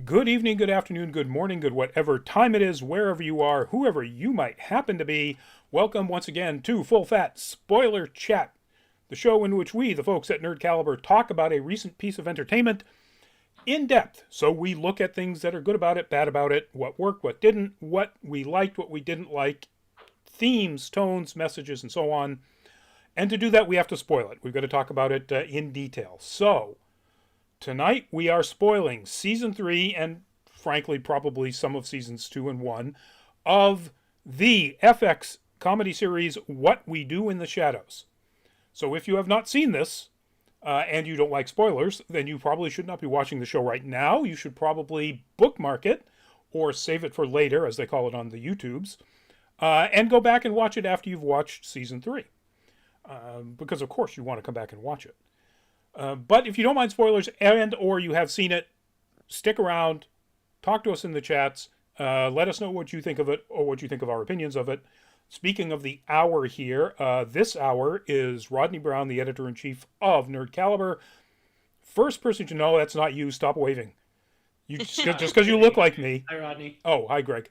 Good evening, good afternoon, good morning, good whatever time it is, wherever you are, whoever you might happen to be. Welcome once again to Full Fat Spoiler Chat, the show in which we, the folks at Nerd Caliber, talk about a recent piece of entertainment in depth. So we look at things that are good about it, bad about it, what worked, what didn't, what we liked, what we didn't like, themes, tones, messages, and so on. And to do that, we have to spoil it. We've got to talk about it in detail. So, tonight we are spoiling season 3 and frankly probably some of seasons 2 and 1 of the FX comedy series What We Do in the Shadows. So if you have not seen this and you don't like spoilers, then you probably should not be watching the show right now. You should probably bookmark it or save it for later, as they call it on the YouTubes, and go back and watch it after you've watched season 3. Because of course you want to come back and watch it. But if you don't mind spoilers and or you have seen it, stick around, talk to us in the chats, let us know what you think of it or what you think of our opinions of it. Speaking of the hour here, this hour is Rodney Brown, the editor-in-chief of Nerd Caliber. First person to know that's not you, stop waving. You just because you look like me. Hi, Rodney. Oh, hi, Greg.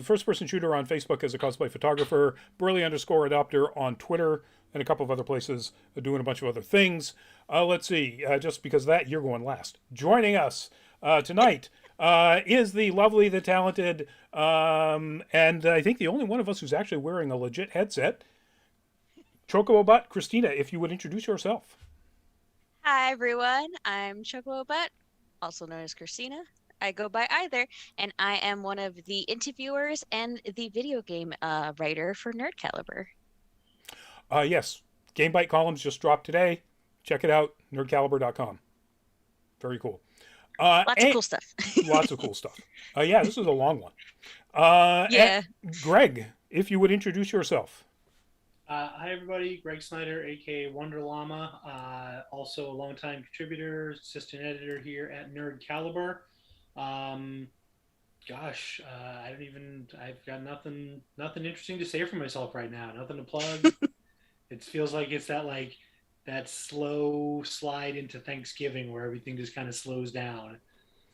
First person shooter on Facebook as a cosplay photographer, Burley _ adopter on Twitter, and a couple of other places, doing a bunch of other things. Let's see, just because of that, you're going last. Joining us tonight is the lovely, the talented, and I think the only one of us who's actually wearing a legit headset, Chocobo Butt. Christina, if you would introduce yourself. Hi everyone, I'm Chocobo Butt, also known as Christina. I go by either, and I am one of the interviewers and the video game writer for Nerd Caliber. Yes, Game Bite columns just dropped today. Check it out, nerdcaliber.com. Very cool. Lots of cool stuff. Lots of cool stuff. Yeah, this is a long one. Yeah. Greg, if you would introduce yourself. Hi, everybody. Greg Snyder, aka Wonder Llama, also a longtime contributor, assistant editor here at Nerd Caliber. I've got nothing interesting to say for myself right now. Nothing to plug. It feels like it's that slow slide into Thanksgiving where everything just kind of slows down.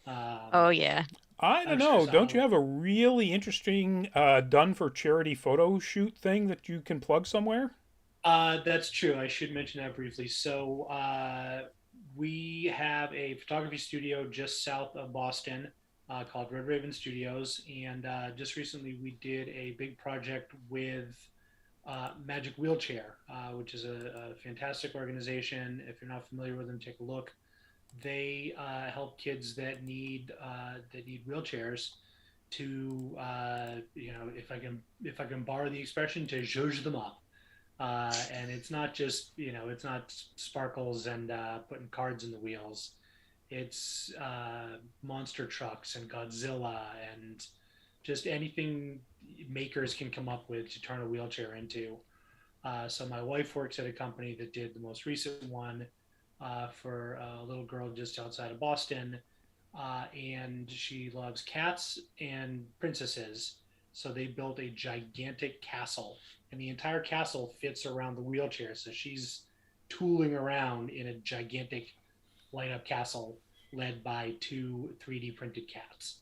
Oh yeah. I don't know. Don't you have a really interesting done for charity photo shoot thing that you can plug somewhere? That's true. I should mention that briefly. So we have a photography studio just south of Boston called Red Raven Studios, and just recently we did a big project with Magic Wheelchair, which is a fantastic organization. If you're not familiar with them, take a look. They help kids that need wheelchairs to if I can borrow the expression, to zhuzh them up. And it's not just it's not sparkles and putting cards in the wheels. It's monster trucks and Godzilla and just anything makers can come up with to turn a wheelchair into. So my wife works at a company that did the most recent one for a little girl just outside of Boston, and she loves cats and princesses. So they built a gigantic castle, and the entire castle fits around the wheelchair. So she's tooling around in a gigantic light-up castle led by two 3D printed cats.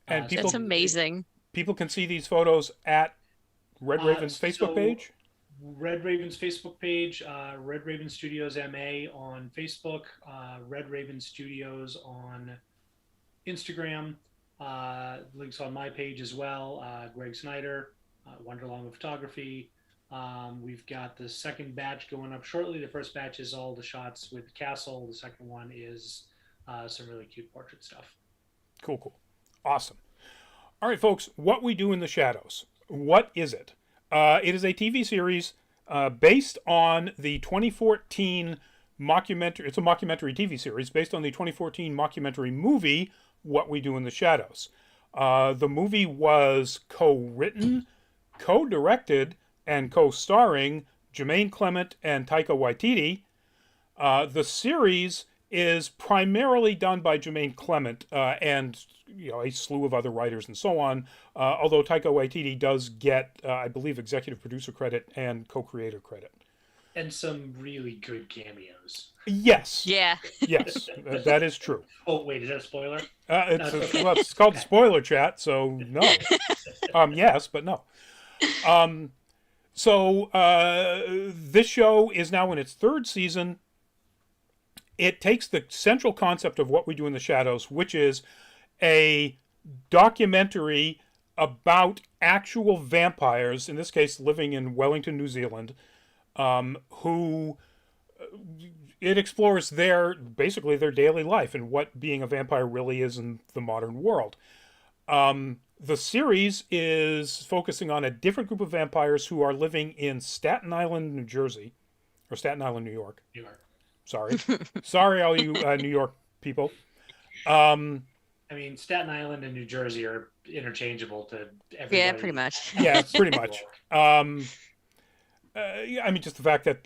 And That's amazing. People can see these photos at Red Raven's Facebook page. Red Raven's Facebook page, Red Raven Studios MA on Facebook, Red Raven Studios on Instagram. Links on my page as well. Greg Snyder, Wonder Llama Photography. We've got the second batch going up shortly. The first batch is all the shots with the castle. The second one is some really cute portrait stuff. Cool. Awesome. All right, folks, What We Do in the Shadows. What is it? It is a TV series based on the 2014 mockumentary. It's a mockumentary TV series based on the 2014 mockumentary movie, What We Do in the Shadows. The movie was co-written, co-directed, and co-starring Jermaine Clement and Taika Waititi. The series is primarily done by Jermaine Clement and a slew of other writers and so on. Although Taika Waititi does get, I believe, executive producer credit and co-creator credit. And some really good cameos. Yes, Yeah. yes, that is true. Oh wait, is that a spoiler? No, It's it's okay. well, it's called Okay. spoiler chat, so no. Yes, but no. Um, this show is now in its third season. It takes the central concept of What We Do in the Shadows, which is a documentary about actual vampires, in this case, living in Wellington, New Zealand, who it explores basically their daily life and what being a vampire really is in the modern world. The series is focusing on a different group of vampires who are living in Staten Island, New Jersey, or Staten Island, New York. You are. Sorry, sorry, all you New York people. Um, I mean, Staten Island and New Jersey are interchangeable to everybody. Yeah, pretty much. yeah, pretty much. I mean, just the fact that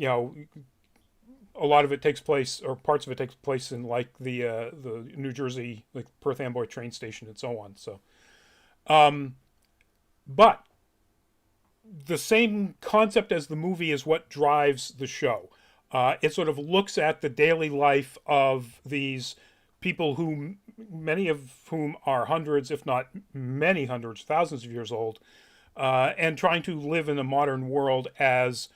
a lot of it takes place, or parts of it takes place in like the New Jersey, like Perth Amboy train station and so on. So, but the same concept as the movie is what drives the show. It sort of looks at the daily life of these people who, many of whom are hundreds, if not many hundreds, thousands of years old, and trying to live in a modern world as,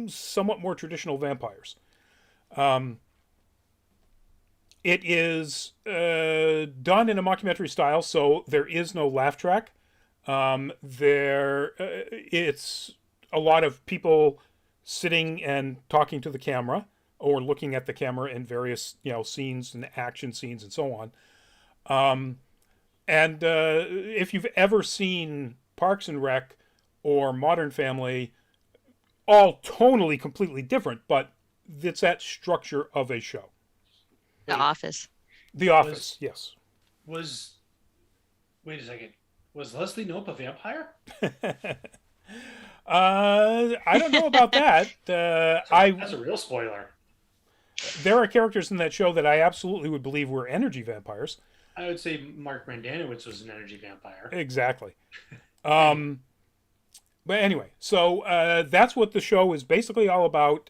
somewhat more traditional vampires. It is done in a mockumentary style, so there is no laugh track. It's a lot of people sitting and talking to the camera or looking at the camera in various scenes and action scenes and so on. And if you've ever seen Parks and Rec or Modern Family, all tonally completely different, but it's that structure of a show. The Office. The Office, yes. Wait a second. Was Leslie Knope a vampire? I don't know about that. That's a real spoiler. There are characters in that show that I absolutely would believe were energy vampires. I would say Mark Brandanowitz was an energy vampire. Exactly. But anyway, so that's what the show is basically all about.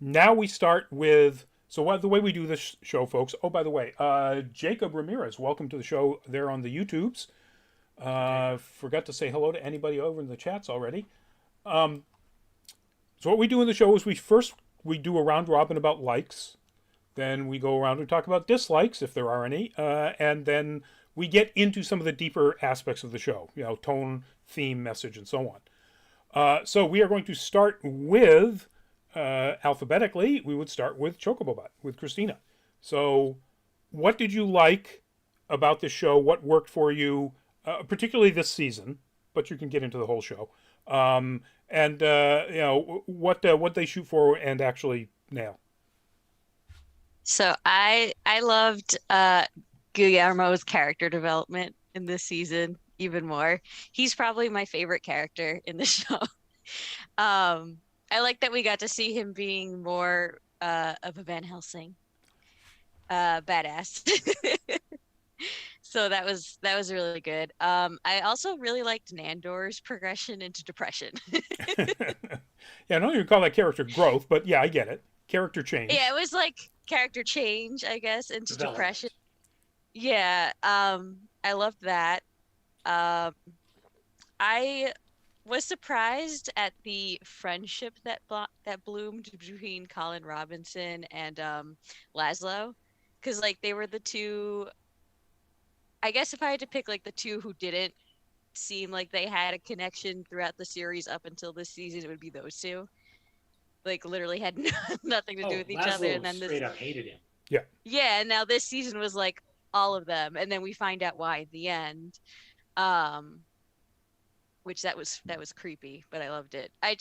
Now we start with the way we do this show, folks. Oh, by the way, Jacob Ramirez, welcome to the show there on the YouTubes. Forgot to say hello to anybody over in the chats already. So what we do in the show is we do a round robin about likes. Then we go around and talk about dislikes, if there are any. And then we get into some of the deeper aspects of the show, tone, theme, message, and so on. So we are going to start with, alphabetically, we would start with Chocobobot, with Christina. So what did you like about this show? What worked for you, particularly this season, but you can get into the whole show. And what they shoot for and actually nail. So I loved Guillermo's character development in this season even more. He's probably my favorite character in the show. I like that we got to see him being more of a Van Helsing badass. So that was really good. I also really liked Nandor's progression into depression. Yeah, I don't even call that character growth, but yeah, I get it. Character change. Yeah, it was like character change, I guess, into depression. Yeah, I loved that. I was surprised at the friendship that bloomed between Colin Robinson and Laszlo, because like they were the two. I guess if I had to pick like the two who didn't seem like they had a connection throughout the series up until this season, it would be those two. Like literally had nothing to do with each other, and then straight up hated him. Yeah. Yeah, and now this season was like all of them, and then we find out why at the end. Which that was creepy, but I loved it. I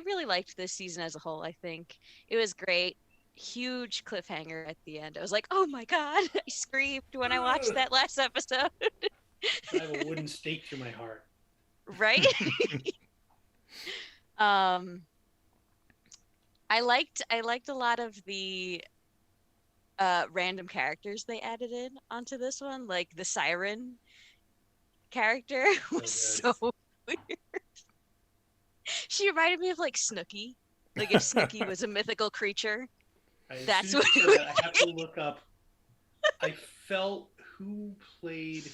really liked this season as a whole. I think it was great. Huge cliffhanger at the end. I was like, oh my god, I screamed when I watched that last episode. I have a wooden stake through my heart. Right? I liked a lot of the random characters they added in onto this one, like the siren character was so weird. She reminded me of like Snooki. Like if Snooki was a mythical creature, As that's soon as what you it said would that, I have to look up. I felt who played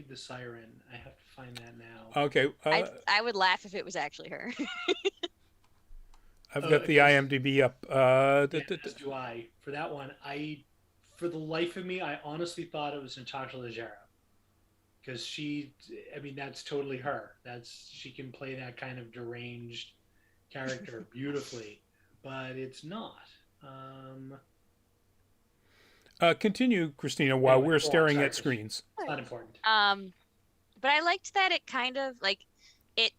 the siren. I have to find that now. Okay, I would laugh if it was actually her. I've got the Because IMDb up. yeah, as do I. For that one, for the life of me, I honestly thought it was Natasha Leggero because I mean, that's totally her. She can play that kind of deranged character beautifully, but it's not. Um, Continue, Christina, while anyway, we're go on. staring Sorry, at Chris. screens. It's not important. But I liked that it kind of like it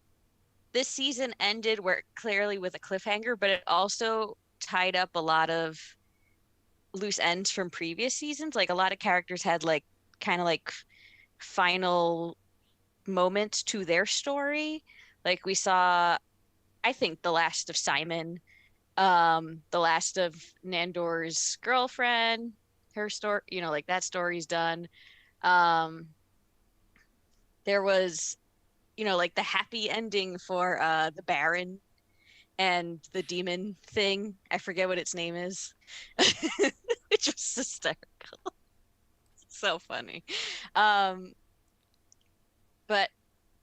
this season ended where clearly with a cliffhanger, but it also tied up a lot of loose ends from previous seasons. Like a lot of characters had like kind of like final moments to their story. Like we saw, I think, the last of Simon, the last of Nandor's girlfriend, her story, like that story's done. Um, there was, like the happy ending for the Baron and the demon thing. I forget what its name is, which was hysterical. So funny. Um, but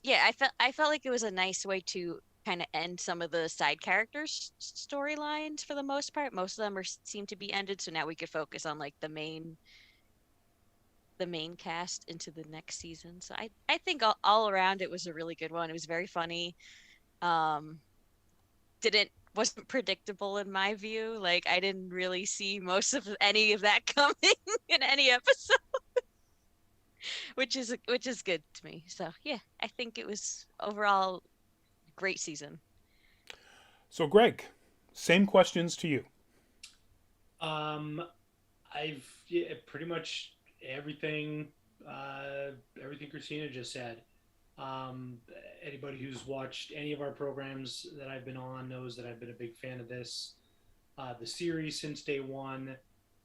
yeah, I felt like it was a nice way to kind of end some of the side characters' storylines for the most part. Most of them seem to be ended, so now we could focus on like the main cast into the next season. So I think all around it was a really good one. It was very funny. Um, didn't wasn't predictable in my view. Like I didn't really see most of any of that coming in any episode, which is good to me. So yeah, I think it was overall great season. So, Greg, same questions to you. Um, pretty much everything. Everything Christina just said. Um, Anybody who's watched any of our programs that I've been on knows that I've been a big fan of the series since day one.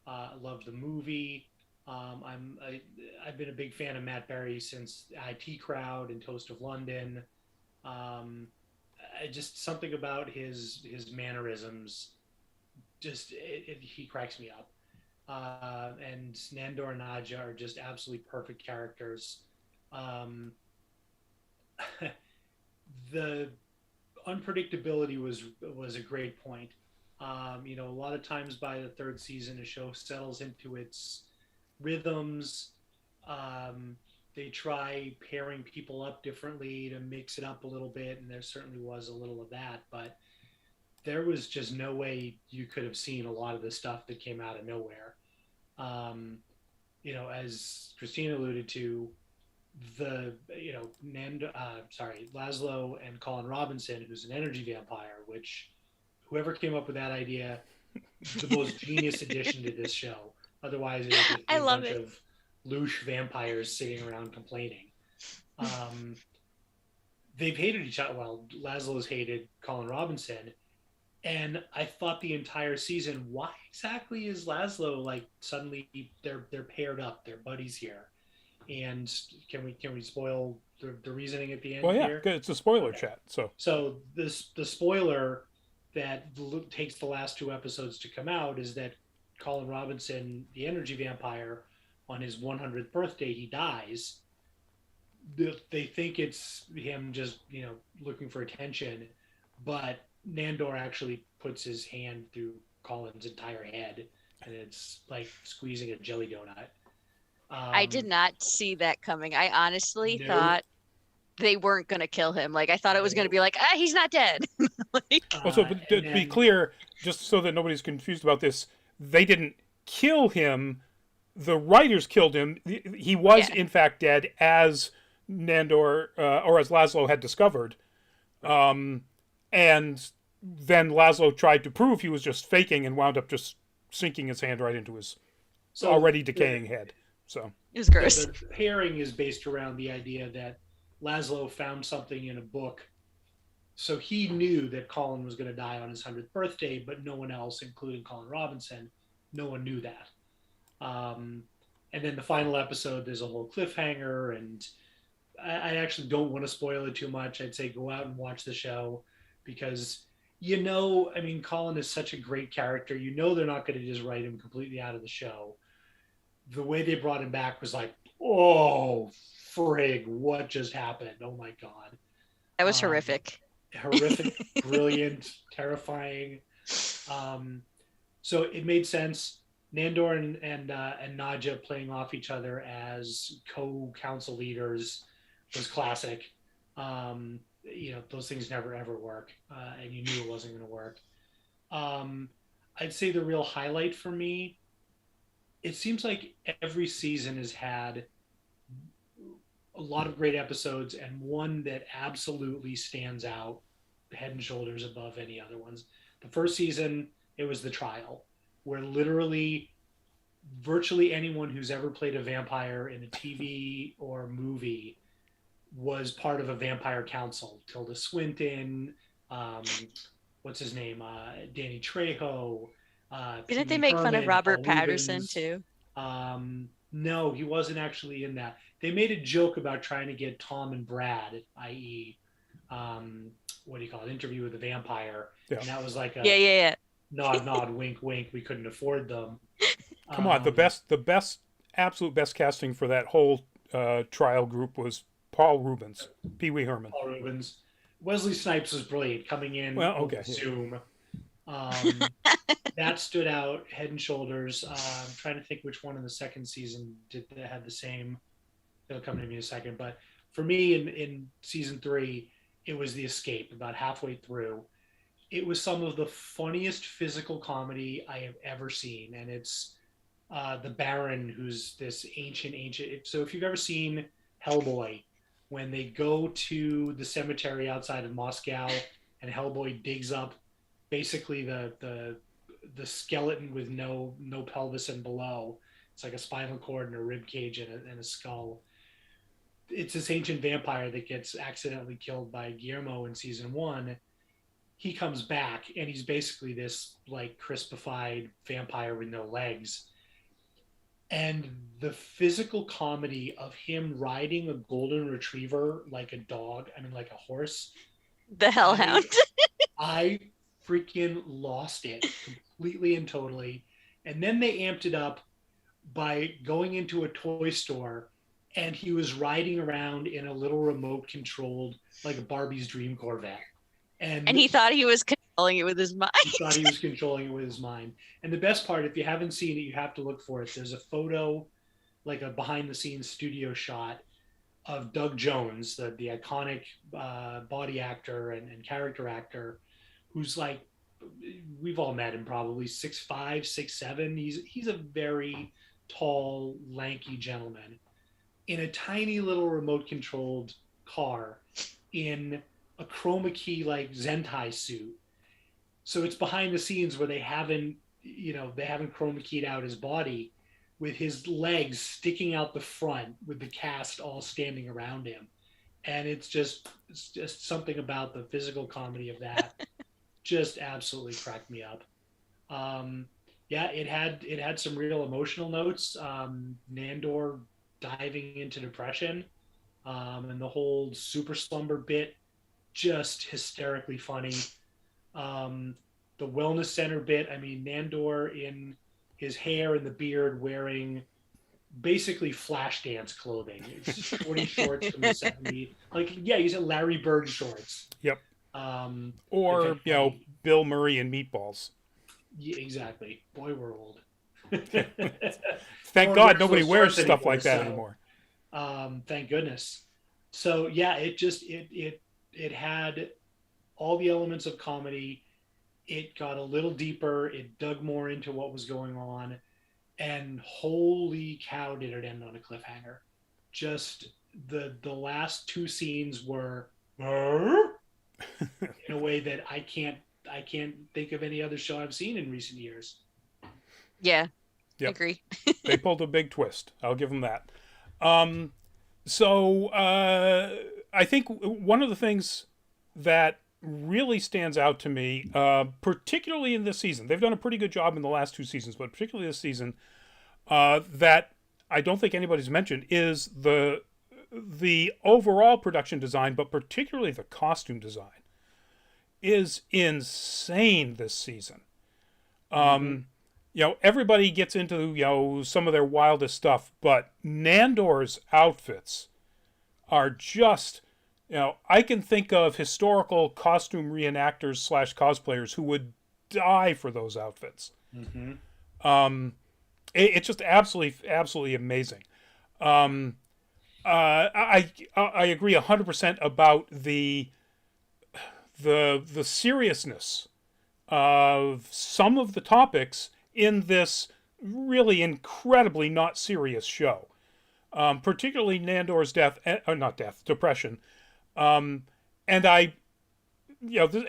I love the movie. I've been a big fan of Matt Berry since IT Crowd and Toast of London. Um, just something about his mannerisms, he cracks me up. And Nandor and Nadja are just absolutely perfect characters. Um, the unpredictability was a great point. A lot of times by the third season, a show settles into its rhythms. Um, they try pairing people up differently to mix it up a little bit, and there certainly was a little of that. But there was just no way you could have seen a lot of the stuff that came out of nowhere. Um, as Christina alluded to, Laszlo and Colin Robinson, who's an energy vampire, which whoever came up with that idea, the most genius addition to this show. Otherwise, it would just be I a love bunch it. of louche vampires sitting around complaining. They've hated each other. Well, Laszlo's hated Colin Robinson, and I thought the entire season, why exactly is Laszlo like suddenly they're paired up, they're buddies here? And can we spoil the reasoning at the end Well, yeah, here? it's a spoiler Okay. chat. So, So the spoiler that takes the last two episodes to come out is that Colin Robinson, the energy vampire, on his 100th birthday, he dies. They think it's him just looking for attention, but Nandor actually puts his hand through Colin's entire head, and it's like squeezing a jelly donut. I did not see that coming. I honestly No, thought they weren't going to kill him. Like I thought it was going to no. be like, he's not dead. Like, also, but to And be then clear, just so that nobody's confused about this, they didn't kill him. The writers killed him. He was, yeah. in fact, dead, as Nandor or as Laszlo had discovered. Um, and then Laszlo tried to prove he was just faking and wound up just sinking his hand right into his so already decaying head. So, It was gross. the pairing is based around the idea that Laszlo found something in a book. So he knew that Colin was going to die on his 100th birthday, but no one else, including Colin Robinson, no one knew that. And then the final episode, there's a whole cliffhanger, and I actually don't want to spoil it too much. I'd say go out and watch the show. because I mean, Colin is such a great character. They're not going to just write him completely out of the show. The way they brought him back was like, oh, frig, what just happened? Oh my God. That was horrific. Horrific, brilliant, terrifying. So it made sense. Nandor and Nadja playing off each other as co-council leaders was classic. Those things never ever work, and you knew it wasn't going to work. I'd say the real highlight for me, it seems like every season has had a lot of great episodes, and one that absolutely stands out head and shoulders above any other ones. The first season, it was The Trial, where literally virtually anyone who's ever played a vampire in a TV or movie was part of a vampire council. Tilda Swinton, what's his name? Danny Trejo. Didn't they make fun of Robert Patterson too? No, he wasn't actually in that. They made a joke about trying to get Tom and Brad, i.e., what do you call it? Interview with the Vampire. Yeah. And that was like a nod, wink, wink. We couldn't afford them. Come on, the absolute best casting for that whole trial group was Paul Reubens, Pee Wee Herman. Paul Reubens. Wesley Snipes was brilliant coming in. Well, okay. Zoom. That stood out head and shoulders. I'm trying to think which one in the second season did that had the same. It'll come to me in a second. But for me, in season 3, it was The Escape. About halfway through, it was some of the funniest physical comedy I have ever seen, and it's the Baron, who's this ancient. So if you've ever seen Hellboy, when they go to the cemetery outside of Moscow, and Hellboy digs up basically the skeleton with no pelvis and below. It's like a spinal cord and a rib cage and a skull. It's this ancient vampire that gets accidentally killed by Guillermo in season 1. He comes back and he's basically this like crispified vampire with no legs. And the physical comedy of him riding a golden retriever like a dog, like a horse. The Hellhound. I freaking lost it completely and totally. And then they amped it up by going into a toy store, and he was riding around in a little remote controlled, like Barbie's Dream Corvette. And he thought he was controlling it with his mind. He thought he was controlling it with his mind. And the best part, if you haven't seen it, you have to look for it. There's a photo, like a behind the scenes studio shot of Doug Jones, the iconic body actor and character actor, who's like, we've all met him probably, 6'5", 6'7". He's a very tall, lanky gentleman in a tiny little remote controlled car in a chroma key like Zentai suit. So it's behind the scenes where they haven't chroma keyed out his body, with his legs sticking out the front with the cast all standing around him. And it's just something about the physical comedy of that just absolutely cracked me up. It had some real emotional notes. Nandor diving into depression, and the whole super slumber bit, just hysterically funny. The wellness center bit, Nandor in his hair and the beard wearing basically Flashdance clothing. It's shorty shorts from the 70s. He's at Larry Bird shorts. Yep. Or, Bill Murray and Meatballs. Yeah, exactly. Boy, we're old. Thank God nobody wears stuff like that anymore. Thank goodness. So yeah, it had all the elements of comedy. It got a little deeper. It dug more into what was going on, and holy cow, did it end on a cliffhanger. Just the last 2 scenes were in a way that I can't think of any other show I've seen in recent years. Yeah. Yep. I agree. They pulled a big twist. I'll give them that. So I think one of the things that really stands out to me, particularly in this season, they've done a pretty good job in the last 2 seasons, but particularly this season, that I don't think anybody's mentioned, is the overall production design, but particularly the costume design. is insane this season. Everybody gets into, some of their wildest stuff, but Nandor's outfits are just, I can think of historical costume reenactors / cosplayers who would die for those outfits. It's just absolutely amazing. I agree 100% about the seriousness of some of the topics in this really incredibly not serious show, particularly Nandor's depression. And I,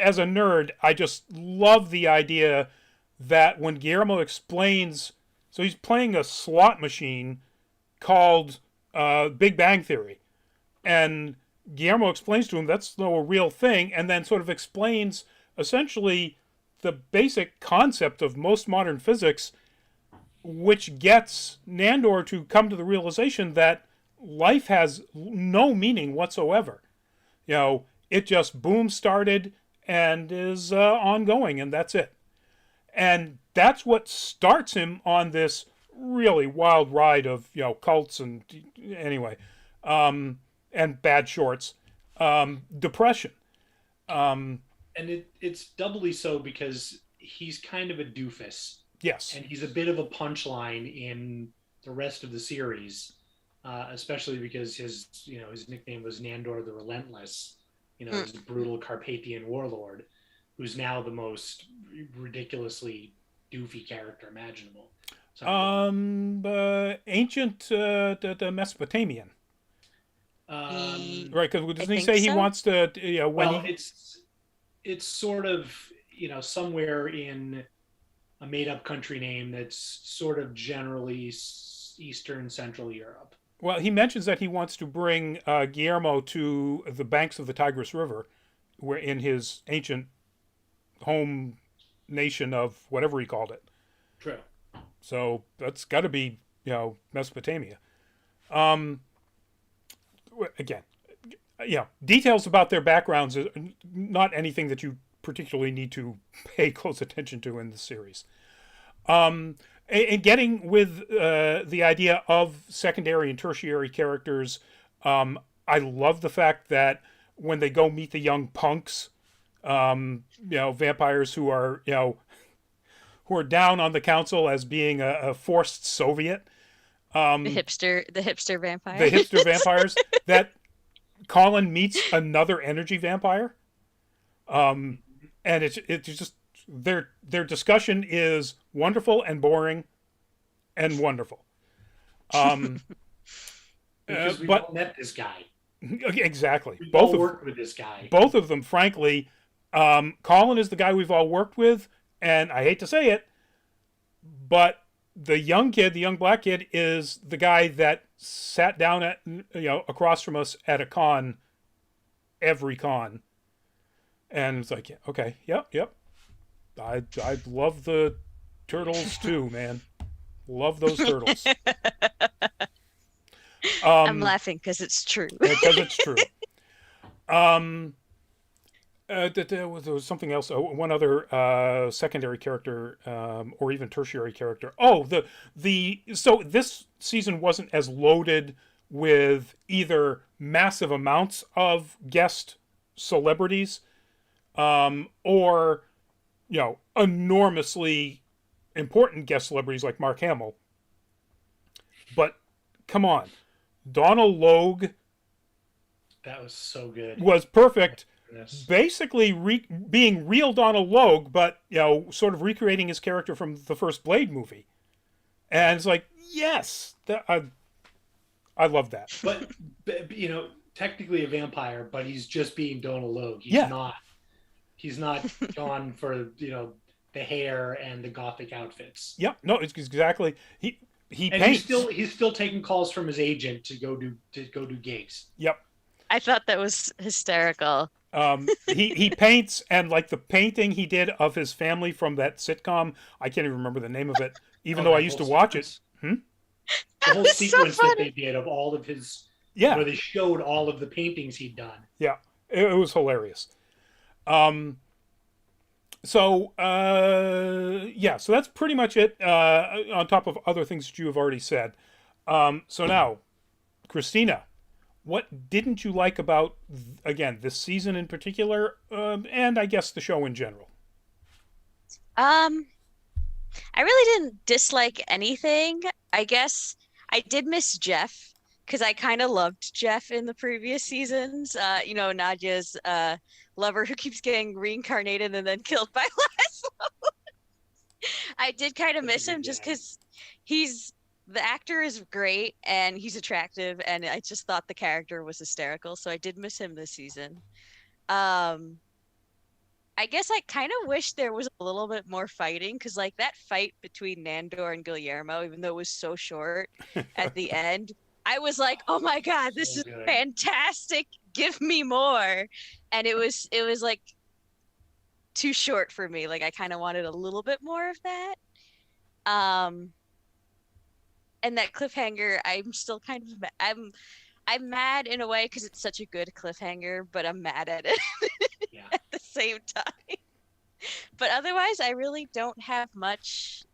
as a nerd, I just love the idea that when Guillermo explains, so he's playing a slot machine called Big Bang Theory, and Guillermo explains to him that's no real thing, and then sort of explains essentially the basic concept of most modern physics, which gets Nandor to come to the realization that life has no meaning whatsoever. It just boom started and is ongoing, and that's it. And that's what starts him on this really wild ride of, cults and anyway, and bad shorts, depression. And it's doubly so because he's kind of a doofus. Yes. And he's a bit of a punchline in the rest of the series, especially because his nickname was Nandor the Relentless, his brutal Carpathian warlord, who's now the most ridiculously doofy character imaginable. Ancient the Mesopotamian. Right, because doesn't he say he wants to? It's sort of somewhere in a made-up country name that's sort of generally Eastern Central Europe. Well, he mentions that he wants to bring Guillermo to the banks of the Tigris River, where in his ancient home nation of whatever he called it. True. So that's got to be, Mesopotamia. Again, details about their backgrounds is not anything that you particularly need to pay close attention to in the series. And getting with the idea of secondary and tertiary characters, I love the fact that when they go meet the young punks, vampires who are, who are down on the council as being a forced Soviet. The hipster vampire. The hipster vampires. That Colin meets another energy vampire. And it's just their discussion is wonderful and boring and wonderful. Because we all met this guy. Exactly. We've all worked with this guy. Both of them, frankly. Colin is the guy we've all worked with, and I hate to say it, but the young black kid, is the guy that sat down at across from us at a con, every con, and it's like, okay, yep. I love the turtles too, man. Love those turtles. I'm laughing because it's true. Because it's true. There was something else. One other secondary character, or even tertiary character. Oh, so this season wasn't as loaded with either massive amounts of guest celebrities, or enormously important guest celebrities like Mark Hamill. But come on, Donald Logue. That was so good. Was perfect. Basically being real Donald Logue, but sort of recreating his character from the first Blade movie, and it's like, yes, I love that. But technically a vampire, but he's just being Donald Logue. He's not gone for the hair and the gothic outfits. Yep, no, it's exactly he and paints. He's still taking calls from his agent to go do gigs. Yep. I thought that was hysterical. He paints, and like the painting he did of his family from that sitcom, I can't even remember the name of it, even though I used to watch it. The whole sequence that they did of all of his, where they showed all of the paintings he'd done. Yeah, it was hilarious. So, yeah, so that's pretty much it, on top of other things that you have already said. So now, Christina, what didn't you like about, again, this season in particular, and I guess the show in general? Um, I really didn't dislike anything. I guess I did miss Jeff because I kind of loved Jeff in the previous seasons. Nadia's lover who keeps getting reincarnated and then killed by Laszlo. I did kind of Such a miss good him just gag. because he's the actor is great and he's attractive, and I just thought the character was hysterical. So I did miss him this season. Um, I guess I kind of wish there was a little bit more fighting because, like, that fight between Nandor and Guillermo, even though it was so short at the end, I was like, "Oh my God, this So is good. fantastic! Give me more!" And it was like too short for me. Like, I kind of wanted a little bit more of that. Um, and that cliffhanger, I'm still kind of I'm mad in a way because it's such a good cliffhanger, but I'm mad at it Yeah. at the same time. But otherwise, I really don't have much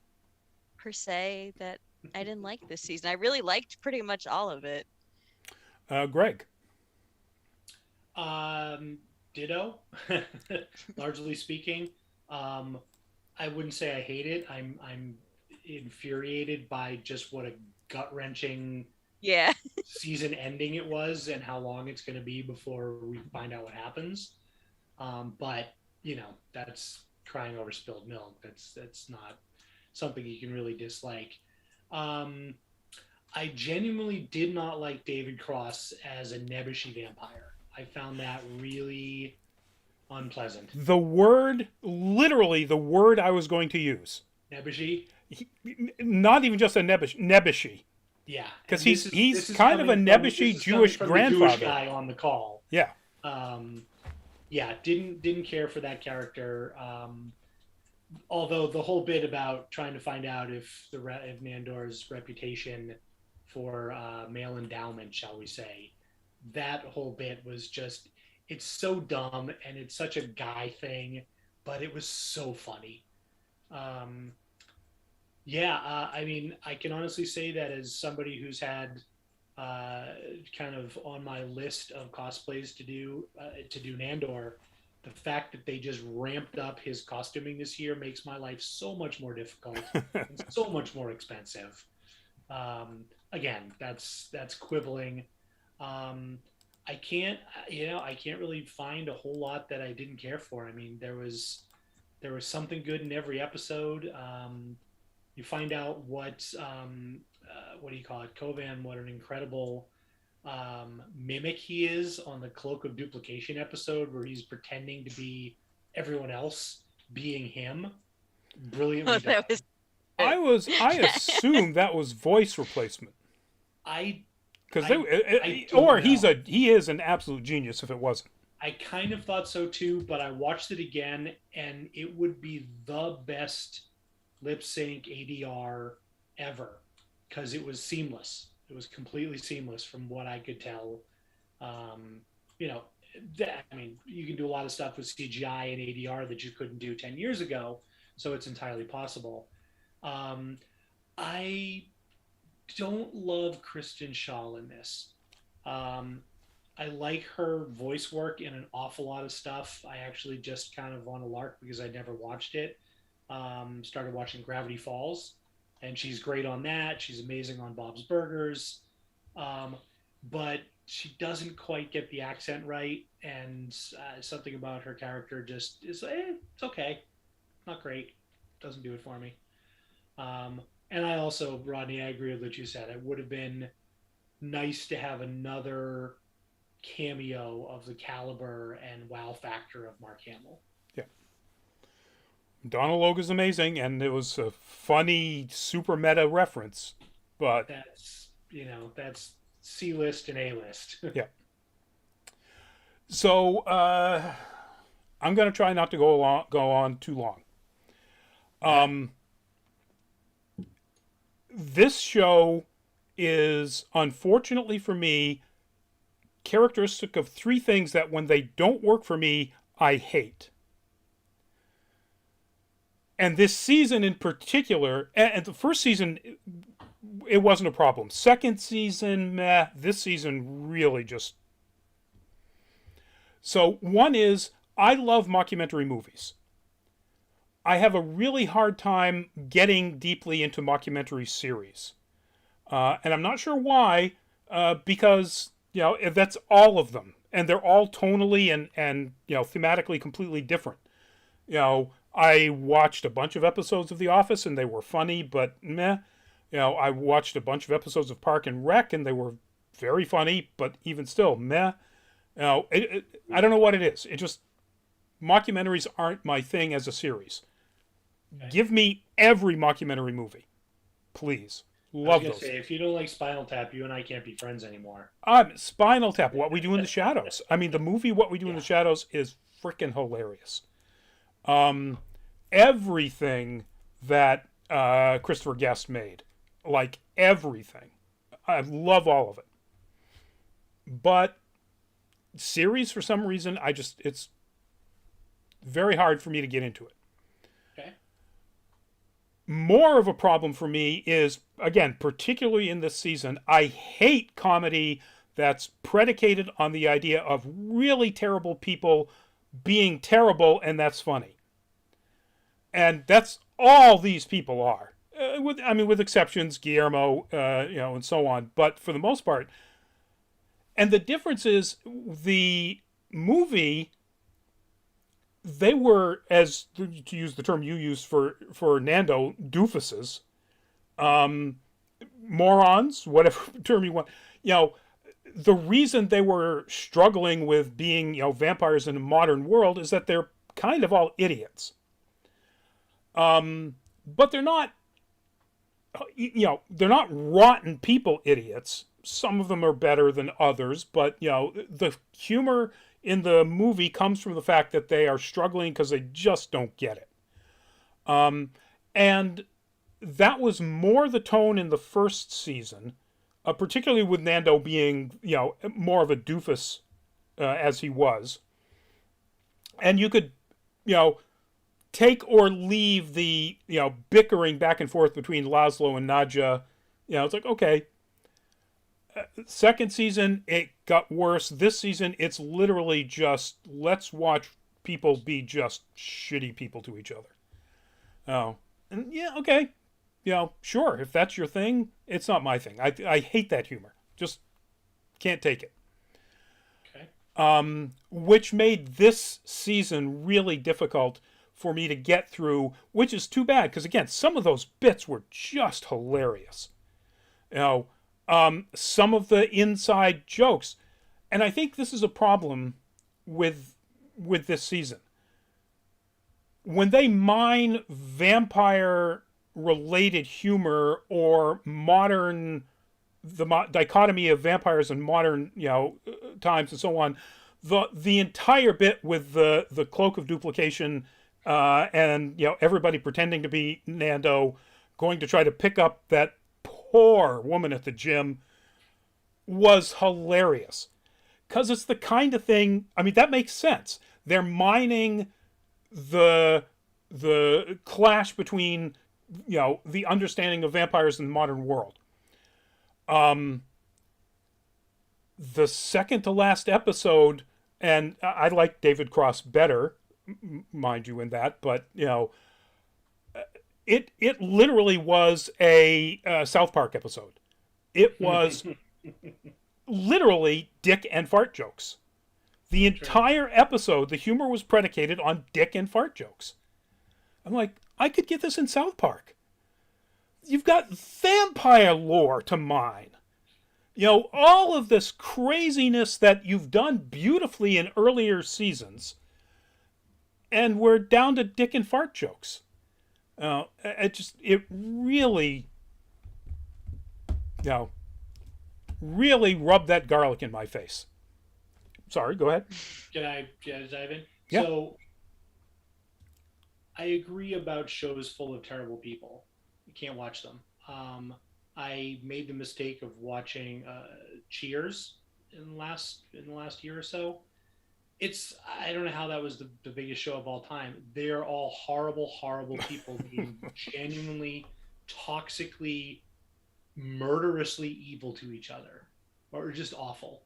per se that I didn't like this season. I really liked pretty much all of it. Greg. Um, Ditto, largely speaking. Um, I wouldn't say I hate it. I'm infuriated by just what a gut wrenching Yeah. season ending it was, and how long it's going to be before we find out what happens. But that's crying over spilled milk. That's not something you can really dislike. Um, I genuinely did not like David Cross as a Nebuchadnezzar vampire. I found that really unpleasant. The word, literally the word I was going to use. Nebuchadnezzar, He, not even just a Nebuchadnezzar, yeah, because and he's this is kind of a coming from Nebuchadnezzar Jewish the Jewish grandfather. guy on the call. Yeah. Um, yeah, didn't care for that character. Although the whole bit about trying to find out if Nandor's reputation for male endowment, shall we say, that whole bit was just, it's so dumb and it's such a guy thing, but it was so funny. Um, yeah, I mean, I can honestly say that as somebody who's had uh, kind of on my list of cosplays to do Nandor, the fact that they just ramped up his costuming this year makes my life so much more difficult and so much more expensive. Again, that's quibbling. Um, I can't, I can't really find a whole lot that I didn't care for. I mean, there was something good in every episode. You find out what do you call it, Kovan, what an incredible mimic he is on the Cloak of Duplication episode, where he's pretending to be everyone else being him. Brilliantly done. That was I assumed that was voice replacement. I Because I or don't know. he is an absolute genius if it wasn't. I kind of thought so too, but I watched it again, and it would be the best lip sync ADR ever because it was seamless. It was completely seamless from what I could tell. Um, you know, I mean, you can do a lot of stuff with CGI and ADR that you couldn't do 10 years ago, so it's entirely possible. Um, I don't love Kristen Shaw in this. Um, I like her voice work in an awful lot of stuff. I actually just kind of on a lark because I never watched it. Started watching Gravity Falls, and she's great on that. She's amazing on Bob's Burgers, um, but she doesn't quite get the accent right, and something about her character just is it's okay, not great, doesn't do it for me. And I also, Rodney, I agree with what you said. It would have been nice to have another cameo of the caliber and wow factor of Mark Hamill. Yeah. Donald Logue is amazing, and it was a funny, super meta reference. But That's C list and A list. yeah. So I'm gonna try not to go on too long. Um, this show is unfortunately for me characteristic of three things that when they don't work for me, I hate. And this season in particular, and the first season, it wasn't a problem. Second season, meh. This season, really just. So, one is, I love mockumentary movies. I have a really hard time getting deeply into mockumentary series. And I'm not sure why, because, if that's all of them. And they're all tonally and thematically completely different. I watched a bunch of episodes of The Office and they were funny, but meh. I watched a bunch of episodes of Park and Rec and they were very funny, but even still, meh. I don't know what it is. It just, mockumentaries aren't my thing as a series. Okay. Give me every mockumentary movie, please. Love those. Say, if you don't like Spinal Tap, you and I can't be friends anymore. Spinal Tap, What We Do in the Shadows. I mean, the movie What We Do in the Shadows is freaking hilarious. Everything that Christopher Guest made, like everything, I love all of it. But series, for some reason, it's very hard for me to get into it. Okay. More of a problem for me is, again, particularly in this season, I hate comedy that's predicated on the idea of really terrible people being terrible, and that's funny. And that's all these people are. With exceptions, Guillermo, and so on. But for the most part, and the difference is the movie, they were, as to use the term you used for Nando, doofuses, morons, whatever term you want. The reason they were struggling with being, vampires in a modern world is that they're kind of all idiots. But they're not, they're not rotten people idiots. Some of them are better than others, but, the humor in the movie comes from the fact that they are struggling because they just don't get it. And that was more the tone in the first season, particularly with Nando being, more of a doofus as he was. And you could, take or leave the, bickering back and forth between Laszlo and Nadja. It's like, okay. Second season, it got worse. This season, it's literally just, let's watch people be just shitty people to each other. And yeah, okay. Sure, if that's your thing, it's not my thing. I hate that humor. Just can't take it. Okay. Which made this season really difficult for me to get through, which is too bad, because again, some of those bits were just hilarious. Some of the inside jokes, and I think this is a problem with this season. When they mine vampire related humor or the dichotomy of vampires and modern, times and so on, the entire bit with the cloak of duplication, and everybody pretending to be Nando, going to try to pick up that poor woman at the gym, was hilarious. Because it's the kind of thing, that makes sense. They're mining the clash between, the understanding of vampires in the modern world. The second to last episode, and I like David Cross better, mind you, in that, but it literally was a South Park episode. It was literally dick and fart jokes. The entire episode, the humor was predicated on dick and fart jokes. I'm like, I could get this in South Park. You've got vampire lore to mine. All of this craziness that you've done beautifully in earlier seasons, and we're down to dick and fart jokes. It really, really rubbed that garlic in my face. Sorry, go ahead. Can I dive in? Yeah. So, I agree about shows full of terrible people. You can't watch them. I made the mistake of watching Cheers in the last year or so, I don't know how that was the biggest show of all time. They're all horrible, horrible people being genuinely, toxically, murderously evil to each other, or just awful.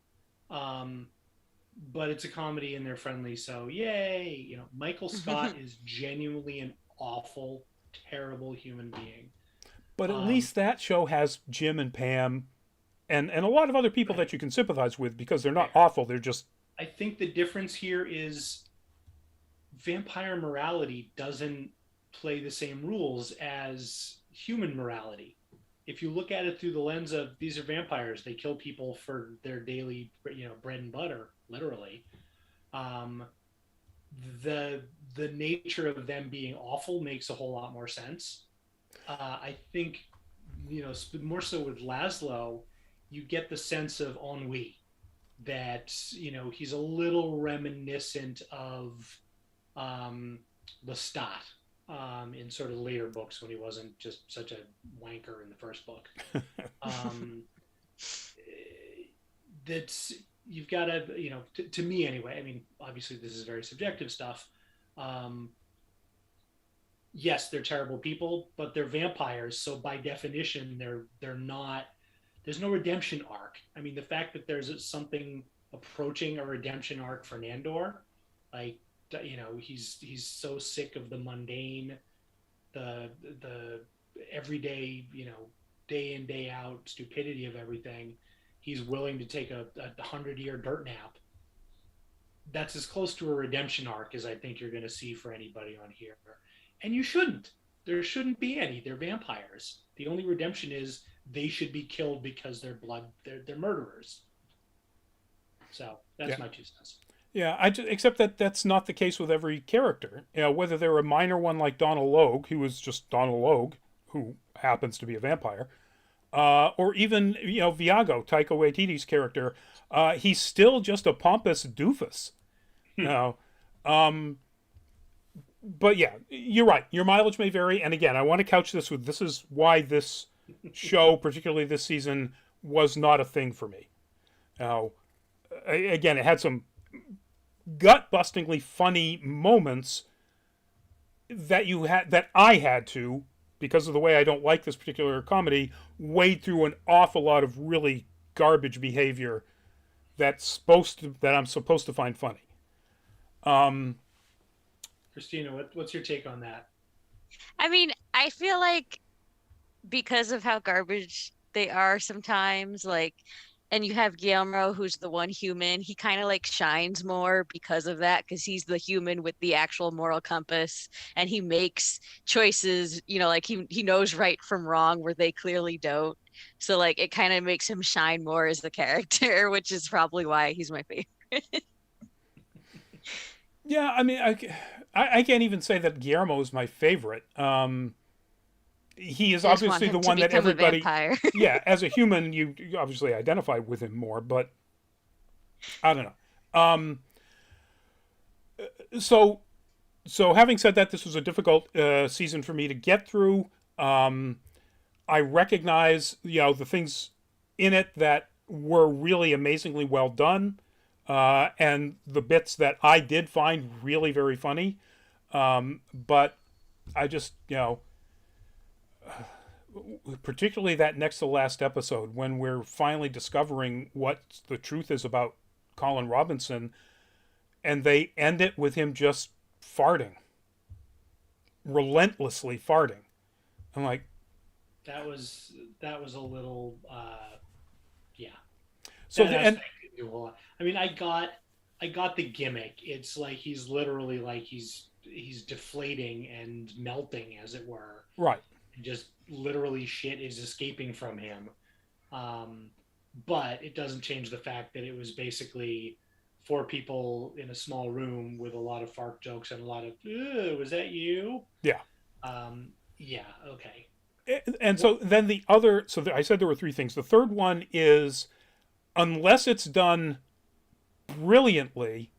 Um, but it's a comedy and they're friendly, so yay! You know, Michael Scott is genuinely an awful, terrible human being. But at Um, least that show has Jim and Pam and a lot of other people that you can sympathize with because they're not awful. They're just I think the difference here is vampire morality doesn't play the same rules as human morality. If you look at it through the lens of these are vampires, they kill people for their daily, bread and butter, literally. Um, the the nature of them being awful makes a whole lot more sense. I think, more so with Laszlo, you get the sense of ennui that he's a little reminiscent of um, Lestat in sort of later books when he wasn't just such a wanker in the first book. Um, that's you've got to to me anyway. I mean, obviously this is very subjective stuff. Um, yes, they're terrible people, but they're vampires, so by definition, they're not. There's no redemption arc. I mean, the fact that there's something approaching a redemption arc for Nandor, like he's so sick of the mundane, the everyday day in day out stupidity of everything. He's willing to take a 100-year dirt nap. That's as close to a redemption arc as I think you're going to see for anybody on here. And you shouldn't. There shouldn't be any. They're vampires. The only redemption is they should be killed because they're murderers. So that's yeah. my 2 cents. Yeah, except that that's not the case with every character. You know, whether they're a minor one like Donald Logue, who is just Donald Logue, who happens to be a vampire, or even Viago, Taika Waititi's character, he's still just a pompous doofus. You know, um, but yeah, you're right. Your mileage may vary, and again, I want to couch this with this is why this show, particularly this season, was not a thing for me. Now, again, it had some gut-bustingly funny moments that I had to, because of the way I don't like this particular comedy, wade through an awful lot of really garbage behavior that I'm supposed to find funny. Um, Christina, what's your take on that? I mean, I feel like because of how garbage they are sometimes, like, and you have Guillermo, who's the one human, he kind of like shines more because of that, because he's the human with the actual moral compass and he makes choices, like he knows right from wrong where they clearly don't. So like it kind of makes him shine more as the character, which is probably why he's my favorite. yeah, I mean, I can't even say that Guillermo is my favorite. He is I just want obviously him the to one that become a everybody, vampire. yeah, as a human, you obviously identify with him more, but I don't know. So, so having said that, this was a difficult season for me to get through. Um, I recognize, the things in it that were really amazingly well done, and the bits that I did find really very funny. But I just, particularly that next to last episode when we're finally discovering what the truth is about Colin Robinson, and they end it with him just farting, relentlessly farting. I'm like, That was a little yeah. so That the, and aspect didn't do a lot. I mean, I got the gimmick. It's like he's literally like he's deflating and melting, as it were, right, and just literally shit is escaping from him. Um, but it doesn't change the fact that it was basically four people in a small room with a lot of fart jokes and a lot of was that you? yeah. Yeah, okay. And so then the other, I said there were three things. The third one is, unless it's done brilliantly,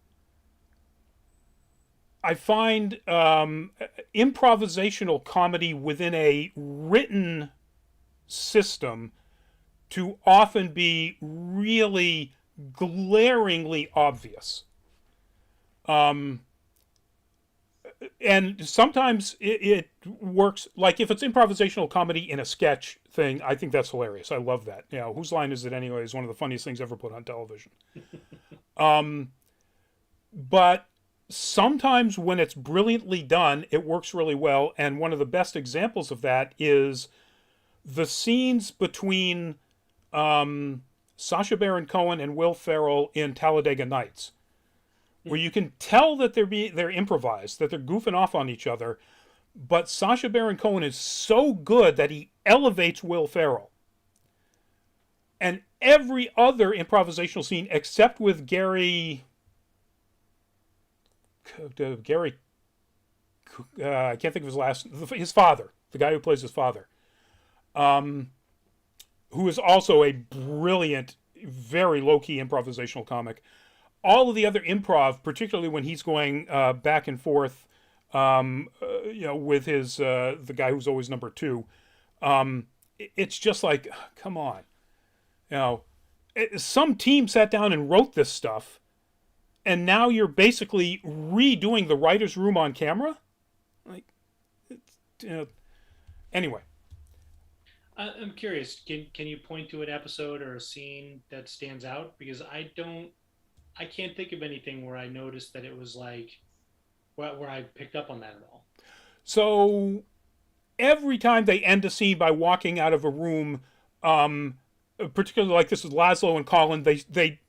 I find improvisational comedy within a written system to often be really glaringly obvious. Um, and sometimes it works. Like if it's improvisational comedy in a sketch thing, I think that's hilarious. I love that. You know, Whose Line Is It Anyway is one of the funniest things ever put on television. But sometimes when it's brilliantly done, it works really well. And one of the best examples of that is the scenes between Sacha Baron Cohen and Will Ferrell in Talladega Nights, where you can tell that they're improvised, that they're goofing off on each other, but Sacha Baron Cohen is so good that he elevates Will Ferrell. And every other improvisational scene, except with Gary, I can't think of his father, the guy who plays his father, who is also a brilliant, very low-key improvisational comic. All of the other improv, particularly when he's going back and forth, with his the guy who's always number two, it's just like, come on, some team sat down and wrote this stuff, and now you're basically redoing the writer's room on camera, like, anyway. I'm curious. Can you point to an episode or a scene that stands out? Because I can't think of anything where I noticed that it was like where I picked up on that at all. So every time they end a scene by walking out of a room, particularly like this is Laszlo and Colin, they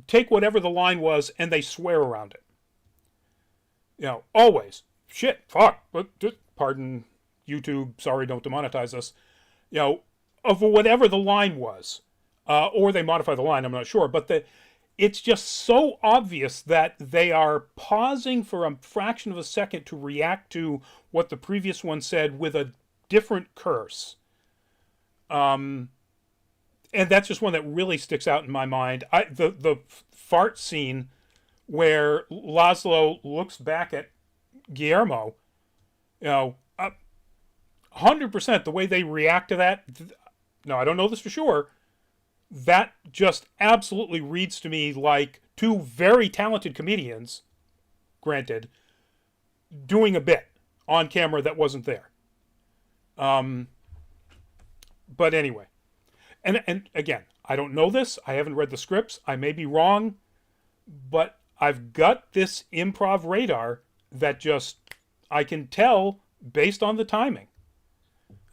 take whatever the line was and they swear around it. Always. Shit, fuck, pardon YouTube, sorry, don't demonetize us. Of whatever the line was. Or they modify the line, I'm not sure. But it's just so obvious that they are pausing for a fraction of a second to react to what the previous one said with a different curse. And that's just one that really sticks out in my mind. The fart scene where Laszlo looks back at Guillermo, 100% the way they react to that. No, I don't know this for sure. That just absolutely reads to me like two very talented comedians, granted, doing a bit on camera that wasn't there. But anyway, and again, I don't know this. I haven't read the scripts. I may be wrong, but I've got this improv radar that just I can tell based on the timing.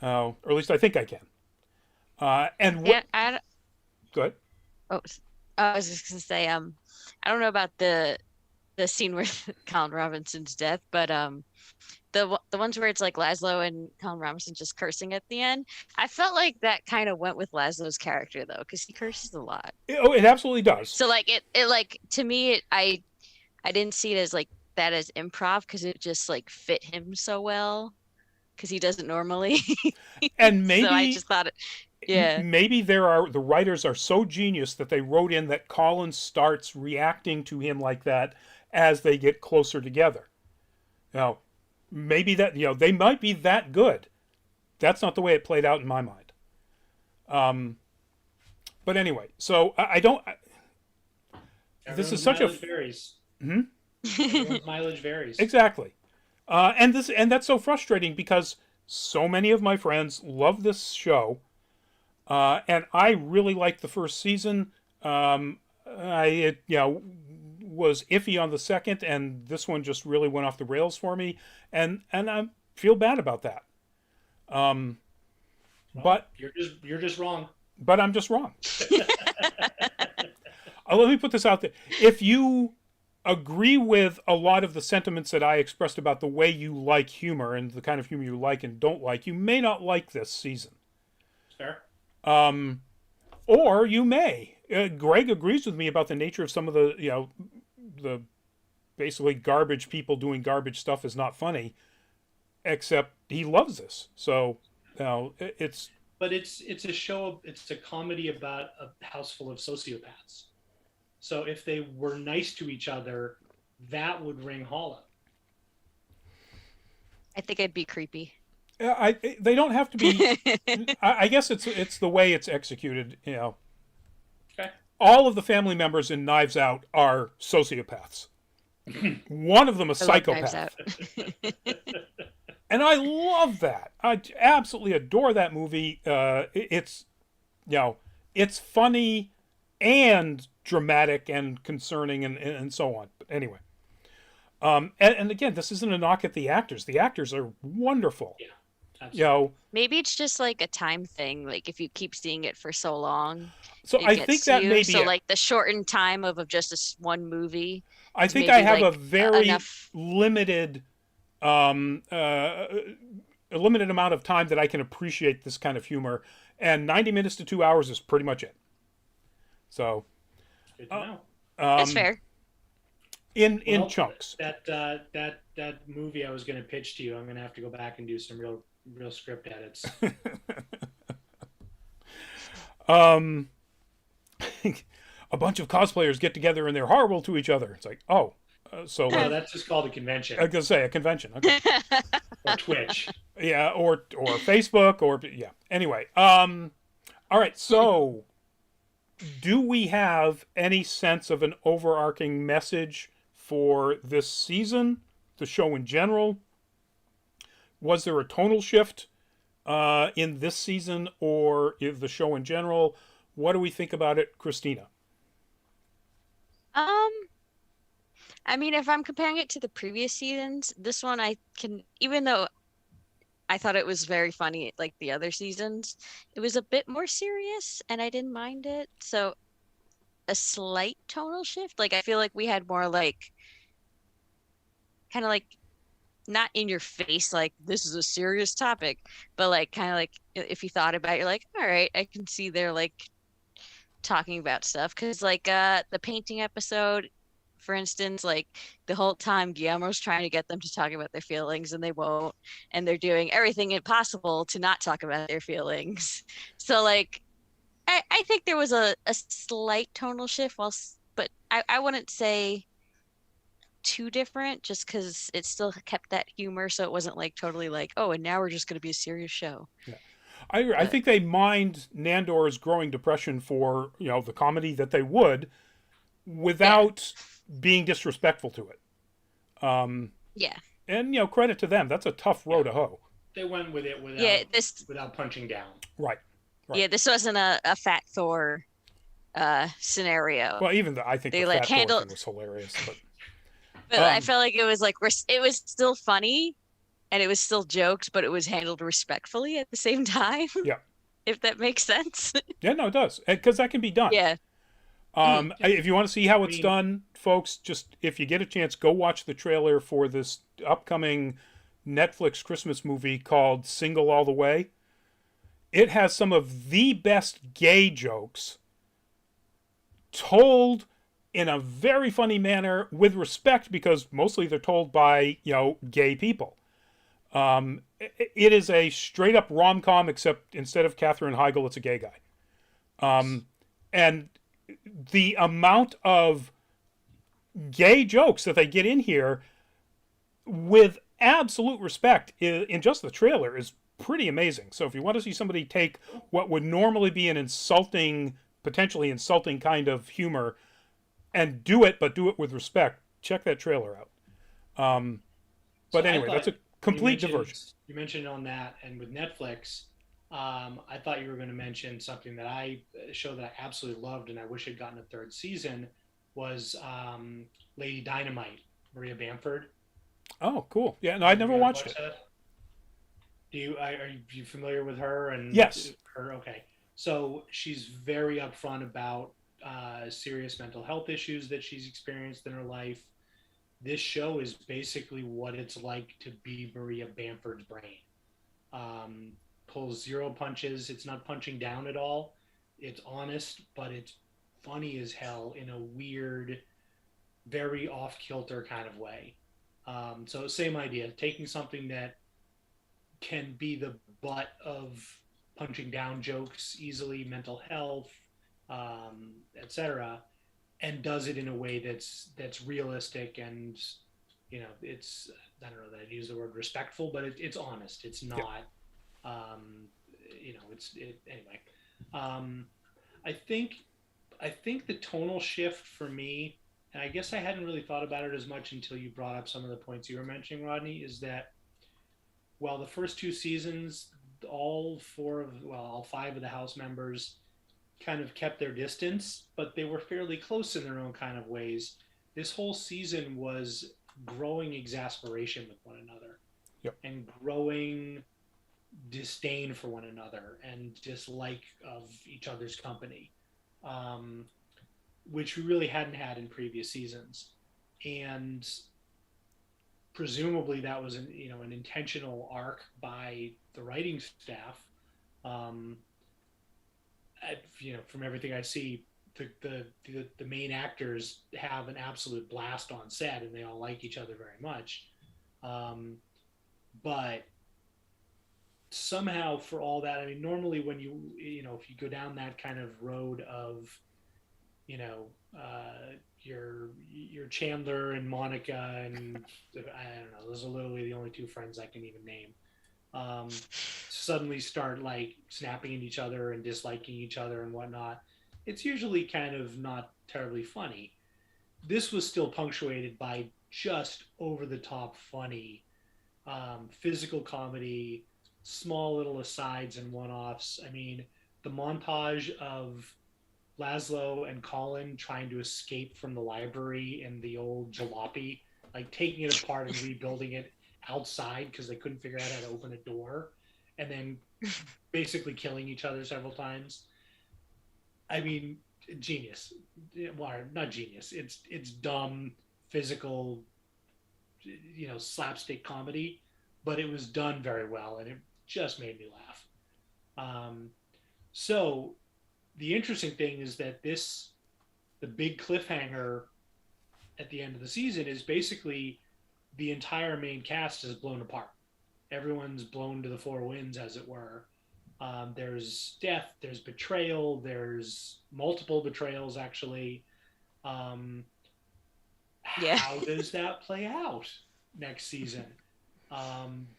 Or at least I think I can. And what? Yeah, Go ahead. Oh, I was just gonna say, I don't know about the scene with Colin Robinson's death, but the ones where it's like Laszlo and Colin Robinson just cursing at the end, I felt like that kind of went with Laszlo's character though, because he curses a lot. It absolutely does. So like it like to me, I didn't see it as like that as improv because it just like fit him so well because he doesn't normally. And maybe so I just thought it. Yeah. Maybe the writers are so genius that they wrote in that Colin starts reacting to him like that as they get closer together. Maybe that, they might be that good. That's not the way it played out in my mind. But anyway, so I don't. This is such a. Varies. Hmm? Mileage varies. Exactly. And that's so frustrating because so many of my friends love this show. And I really liked the first season. Was iffy on the second, and this one just really went off the rails for me, and I feel bad about that. But you're just wrong. But I'm just wrong. Let me put this out there: if you agree with a lot of the sentiments that I expressed about the way you like humor and the kind of humor you like and don't like, you may not like this season. Fair. Or you may. Greg agrees with me about the nature of some of the, the basically garbage people doing garbage stuff is not funny, except he loves this. So, it's. But it's a show. It's a comedy about a house full of sociopaths. So if they were nice to each other, that would ring hollow. I think I'd be creepy. They don't have to be. I guess it's the way it's executed. Okay. All of the family members in Knives Out are sociopaths. One of them a I love Knives psychopath. Out. And I love that. I absolutely adore that movie. It's, you know, it's funny and dramatic and concerning and so on. But anyway, and again, this isn't a knock at the actors. The actors are wonderful. Yeah, You absolutely. know, Maybe it's just like a time thing. Like if you keep seeing it for so long, so it I think gets to that you. may be So it. like the shortened time of just one movie I is think I maybe have a like very enough. limited, um, uh, a limited amount of time that I can appreciate this kind of humor, and 90 minutes to 2 hours is pretty much it. So, Good to uh, know. That's um, fair. in Well, chunks. that movie I was going to pitch to you, I'm going to have to go back and do some real script edits. um, a bunch of cosplayers get together and they're horrible to each other. It's like, oh, so No, like that's just called a I convention was gonna say a convention. Okay, or Twitch. yeah, or Facebook or yeah. Anyway, all right. So, do we have any sense of an overarching message for this season, the show in general? Was there a tonal shift in this season or in the show in general? What do we think about it, Christina? Um, I mean, if I'm comparing it to the previous seasons, this one I can, even though I thought it was very funny like the other seasons, it was a bit more serious and I didn't mind it. So a slight tonal shift. Like I feel like we had more like kind of like not in your face, like this is a serious topic, but like kind of like if you thought about it, you're like, all right, I can see they're like talking about stuff. Cause like the painting episode, for instance, like the whole time Guillermo's trying to get them to talk about their feelings and they won't, and they're doing everything impossible to not talk about their feelings. So like I think there was a slight tonal shift but I wouldn't say too different just because it still kept that humor, so it wasn't like totally like, oh, and now we're just going to be a serious show. Yeah. I But think they mind Nandor's growing depression for the comedy that they would yeah, without being disrespectful to it. Um, yeah, and credit to them. That's a tough row Yeah, to hoe. they went with it yeah. without punching down. Right. Right. Yeah, this wasn't a Fat Thor scenario. Well, even I think the They like Fat Thor thing handled, was hilarious, but but I felt like it was like it was still funny and it was still jokes, but it was handled respectfully at the same time, yeah, if that makes sense. yeah, no, it does because that can be done. Yeah. Mhm. If you want to see how I it's mean, done, folks, just if you get a chance, go watch the trailer for this upcoming Netflix Christmas movie called Single All the Way. It has some of the best gay jokes told in a very funny manner with respect because mostly they're told by, gay people. It is a straight up rom com, except instead of Katherine Heigl, it's a gay guy. nice. And the amount of gay jokes that they get in here with absolute respect in just the trailer is pretty amazing. So if you want to see somebody take what would normally be an insulting, potentially insulting kind of humor and do it, but do it with respect, check that trailer out. So But I anyway, that's thought a complete diversion. you mentioned on that, and with Netflix, I thought you were going to mention something that a show that I absolutely loved, and I wish had gotten a third season was Lady Dynamite, Maria Bamford. Oh, cool. Yeah, no, I Have never you ever watched watched it. that? Are you familiar with her and Yes. her? Okay, so she's very upfront about serious mental health issues that she's experienced in her life. This show is basically what it's like to be Maria Bamford's brain. Um, Pulls zero punches. It's not punching down at all. It's honest, but it's funny as hell in a weird, very off kilter kind of way. So same idea, taking something that can be the butt of punching down jokes easily, mental health, etc., and does it in a way that's realistic and it's I don't know that I'd use the word respectful, but it's honest. It's Yeah. not um, anyway. Um, I think I think the tonal shift for me and I guess I hadn't really thought about it as much until you brought up some of the points you were mentioning, Rodney, is that while the first two seasons, all five of the House members kind of kept their distance, but they were fairly close in their own kind of ways. This whole season was growing exasperation with one another Yep. and growing disdain for one another and dislike of each other's company, um, which we really hadn't had in previous seasons. And presumably that was an intentional arc by the writing staff. Um, from everything I see, the main actors have an absolute blast on set, and they all like each other very much. Um, but somehow, for all that, I mean, normally when if you go down that kind of road of, you know, your Chandler and Monica, and I don't know, those are literally the only two friends I can even name. Um, Suddenly start like snapping at each other and disliking each other and whatnot. It's usually kind of not terribly funny. This was still punctuated by just over the top funny, physical comedy, small little asides and one offs. I mean, the montage of Laszlo and Colin trying to escape from the library in the old jalopy, like taking it apart and rebuilding it outside because they couldn't figure out how to open a door, and then basically killing each other several times. I mean, genius. Well, not genius. It's dumb, physical, slapstick comedy, but it was done very well, and it just made me laugh. Um, so the interesting thing is that the big cliffhanger at the end of the season is basically the entire main cast is blown apart. Everyone's blown to the four winds, as it were. There's death, there's betrayal, there's multiple betrayals, actually. Um, Yeah. how does that play out next season?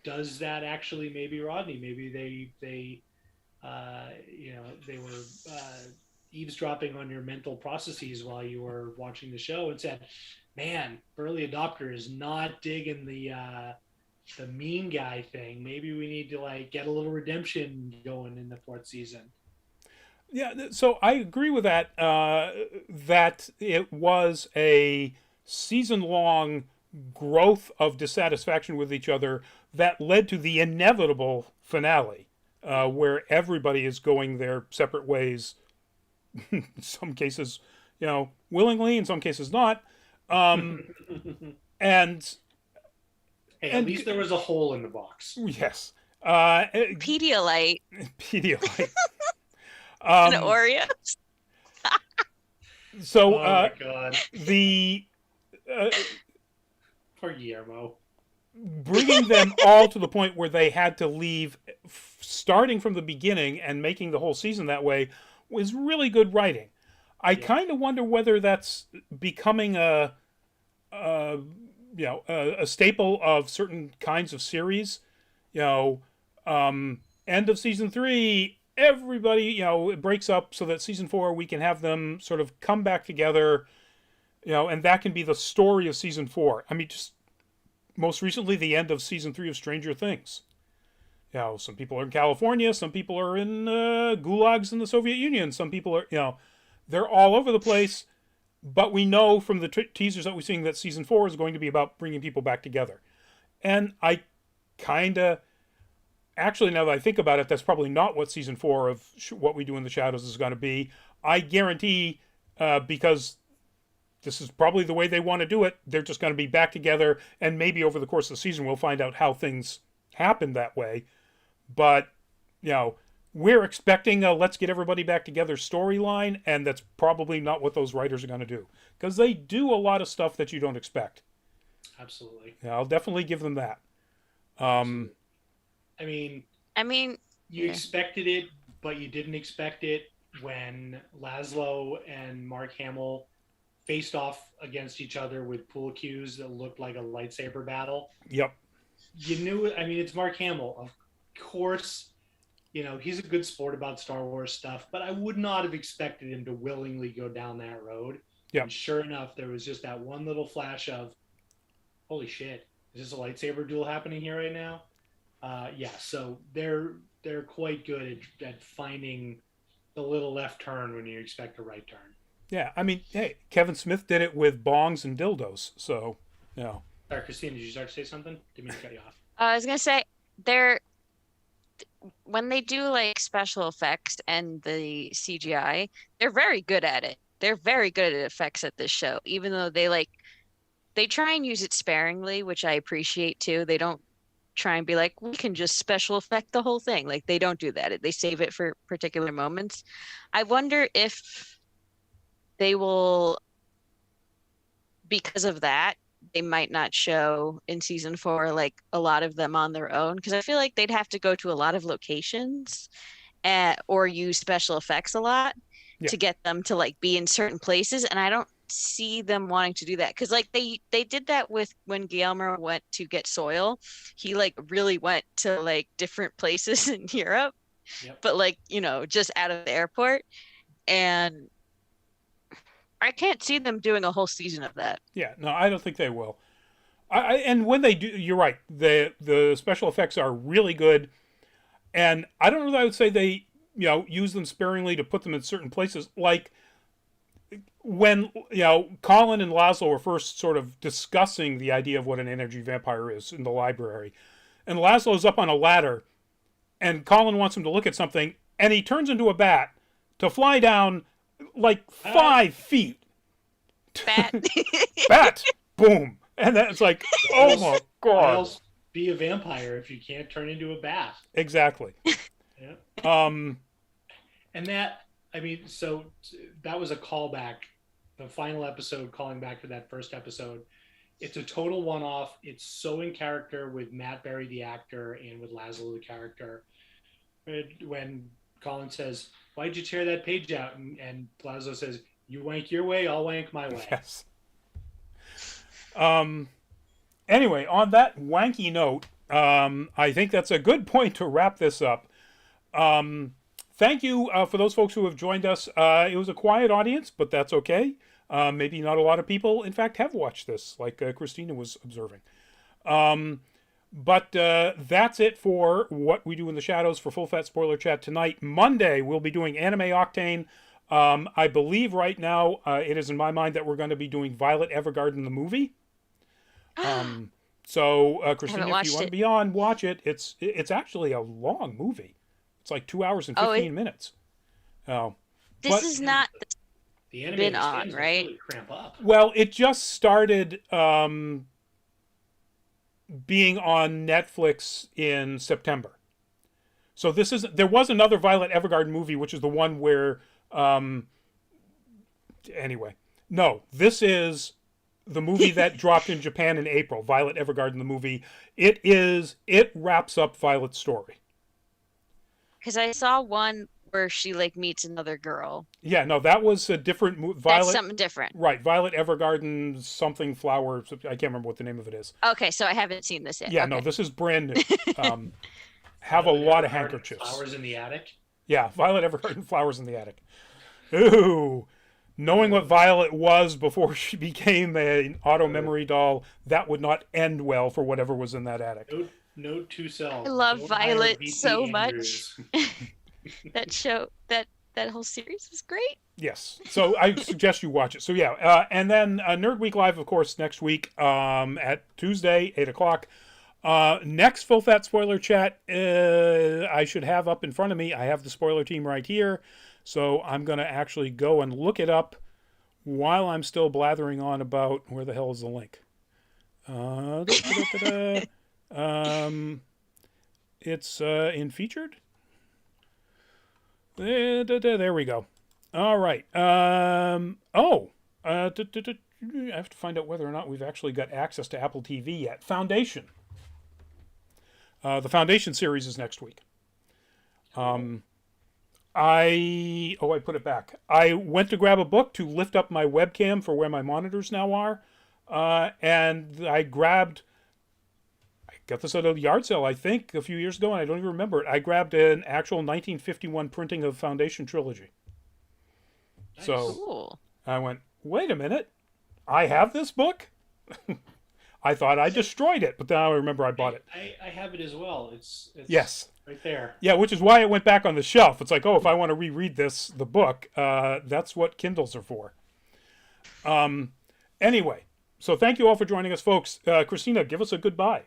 Does that actually, maybe Rodney, maybe they were eavesdropping on your mental processes while you were watching the show and said, man, early adopter is not digging the mean guy thing. Maybe we need to like get a little redemption going in the fourth season. Yeah, so I agree with that. That it was a season-long growth of dissatisfaction with each other that led to the inevitable finale, where everybody is going their separate ways. In some cases, willingly; in some cases, not. Um, and Hey, at least there was a hole in the box. yes, Pedialyte Pedialyte. and Oreos. So Oh my god, the poor Guillermo. bringing them all to the point where they had to leave, starting from the beginning and making the whole season that way, was really good writing. I kind of wonder whether that's becoming a staple of certain kinds of series. End of season 3, everybody it breaks up so that season 4 we can have them sort of come back together, and that can be the story of season 4. I mean, just most recently the end of season 3 of Stranger Things. Some people are in California, some people are in gulags in the Soviet Union, some people are, they're all over the place. But we know from the teasers that we're seeing that season 4 is going to be about bringing people back together. And I kind of, actually, now that I think about it, that's probably not what season 4 of What We Do in the Shadows is going to be. I guarantee, because this is probably the way they want to do it, they're just going to be back together, and maybe over the course of the season we'll find out how things happened that way. But, we're expecting a let's get everybody back together storyline, and that's probably not what those writers are going to do. Because they do a lot of stuff that you don't expect. Absolutely. Yeah, I'll definitely give them that. I mean, you yeah. expected it, but you didn't expect it when Laszlo and Mark Hamill faced off against each other with pool cues that looked like a lightsaber battle. Yep. You knew it. I mean, it's Mark Hamill. Of course, he's a good sport about Star Wars stuff, but I would not have expected him to willingly go down that road. Yeah. And sure enough, there was just that one little flash of, holy shit, is this a lightsaber duel happening here right now? Yeah, so they're quite good at finding the little left turn when you expect a right turn. Yeah, I mean, hey, Kevin Smith did it with bongs and dildos, so you know. Sorry, Christine, did you start to say something? Didn't mean to cut you off. I was gonna say they're when they do like special effects and the CGI, they're very good at it. They're very good at effects at this show, even though they try and use it sparingly, which I appreciate too. They don't try and be like, we can just special effect the whole thing. Like they don't do that. They save it for particular moments. I wonder if they will, because of that, they might not show in season 4 like a lot of them on their own, because I feel like they'd have to go to a lot of locations or use special effects a lot to get them to like be in certain places, and I don't see them wanting to do that because like they did that with when Guillermo went to get soil. He like really went to like different places in Europe, but like, you know, just out of the airport, and I can't see them doing a whole season of that. Yeah, no, I don't think they will. And when they do, you're right. The special effects are really good, and I don't know that I would say they use them sparingly to put them in certain places. Like when Colin and Laszlo were first sort of discussing the idea of what an energy vampire is in the library, and Laszlo's up on a ladder, and Colin wants him to look at something, and he turns into a bat to fly down like 5 feet. Bat. Bat. Boom. And then it's like, oh my god. Why else be a vampire if you can't turn into a bat? Exactly. Yeah. And that, I mean, so that was a callback. The final episode, calling back to that first episode. It's a total one-off. It's so in character with Matt Berry, the actor, and with Laszlo, the character. When Colin says, "Why'd you tear that page out?" and Laszlo says, "You wank your way, I'll wank my way." Yes. Anyway, on that wanky note, I think that's a good point to wrap this up. Thank you for those folks who have joined us. It was a quiet audience, but that's okay. Maybe not a lot of people, in fact, have watched this, like Christina was observing. But that's it for What We Do in the Shadows for Full Fat Spoiler Chat tonight. Monday, we'll be doing Anime Octane. I believe right now it is in my mind that we're going to be doing Violet Evergarden, the movie. So, Christina, if you want to be on, watch it. It's actually a long movie. It's like 2 hours and 15 minutes. This is not the anime been on, right? Really cramp up. Well, it just started being on Netflix in September. So there was another Violet Evergarden movie, which is the one where, anyway, no, this is the movie that dropped in Japan in April, Violet Evergarden, the movie. It wraps up Violet's story. Because I saw one where she like meets another girl. Yeah, no, that was a different movie. That's something different. Right, Violet Evergarden something flower. I can't remember what the name of it is. Okay, so I haven't seen this yet. Yeah, okay. No, this is brand new. Have a lot of handkerchiefs. Flowers in the attic? Yeah, Violet Evergarden flowers in the attic. Ooh. Knowing what Violet was before she became an auto memory doll, that would not end well for whatever was in that attic. Note to self. I love Violet so much. That show, that whole series was great. Yes. So I suggest you watch it. So yeah, and then Nerd Week Live, of course, next week at Tuesday, 8 o'clock. Next Full Fat Spoiler Chat, I should have up in front of me. I have the spoiler team right here. So I'm going to actually go and look it up while I'm still blathering on about where the hell is the link. It's in featured. There we go. All right. I have to find out whether or not we've actually got access to Apple TV yet. Foundation. The Foundation series is next week. I put it back. I went to grab a book to lift up my webcam for where my monitors now are, and I got this at a yard sale, I think, a few years ago, and I don't even remember it. I grabbed an actual 1951 printing of Foundation Trilogy. Nice. So cool. I went, wait a minute, I have this book? I thought I destroyed it, but then I remember I bought it. I have it as well. It's Yes. right there. Yeah, which is why it went back on the shelf. It's like, oh, if I want to reread the book, that's what Kindles are for. Anyway, so thank you all for joining us, folks. Christina, give us a goodbye.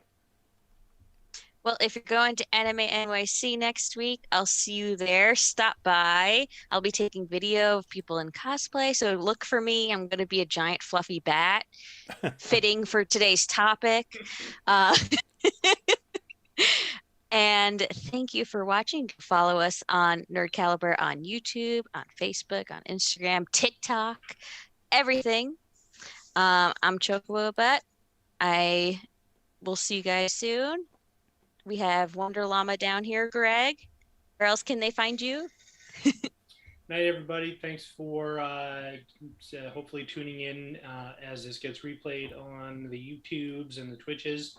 Well, if you're going to Anime NYC next week, I'll see you there. Stop by. I'll be taking video of people in cosplay, so look for me. I'm going to be a giant fluffy bat, fitting for today's topic. Uh, and thank you for watching. Follow us on Nerd Caliber on YouTube, on Facebook, on Instagram, TikTok, everything. I'm Chocobo Butt. I will see you guys soon. We have Wonder Llama down here, Greg. Where else can they find you? Night, everybody. Thanks for hopefully tuning in as this gets replayed on the YouTubes and the Twitches.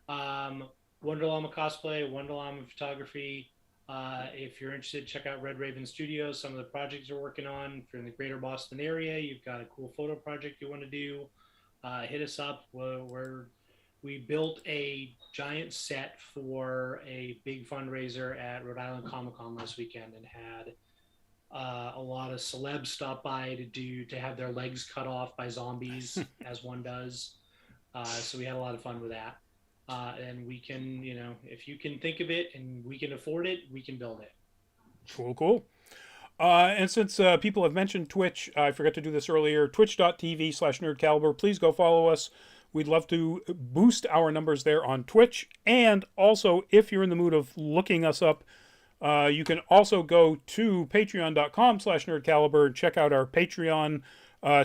Wonder Llama Cosplay, Wonder Llama Photography. If you're interested, check out Red Raven Studios. Some of the projects they're working on. If you're in the greater Boston area, you've got a cool photo project you want to do, hit us up. We built a giant set for a big fundraiser at Rhode Island Comic Con last weekend and had a lot of celebs stop by to have their legs cut off by zombies, as one does. So we had a lot of fun with that. And we can, if you can think of it and we can afford it, we can build it. Cool. And since people have mentioned Twitch, I forgot to do this earlier, twitch.tv/nerdcaliber. Please go follow us. We'd love to boost our numbers there on Twitch. And also, if you're in the mood of looking us up, you can also go to patreon.com/nerdcaliber and check out our Patreon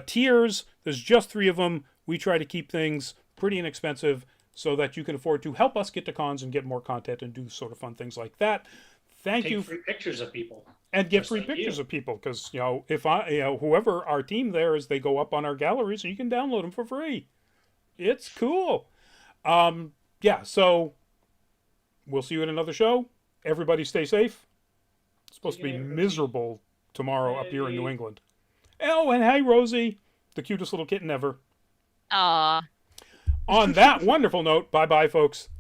tiers. There's just 3 of them. We try to keep things pretty inexpensive so that you can afford to help us get to cons and get more content and do sort of fun things like that. Take free pictures of people. And get free pictures of people, because, if whoever our team there is, they go up on our galleries and you can download them for free. It's cool. So we'll see you in another show. Everybody stay safe. It's supposed to be miserable tomorrow up here in New England. Oh, and hi, Rosie, the cutest little kitten ever. Aw. On that wonderful note, bye-bye, folks.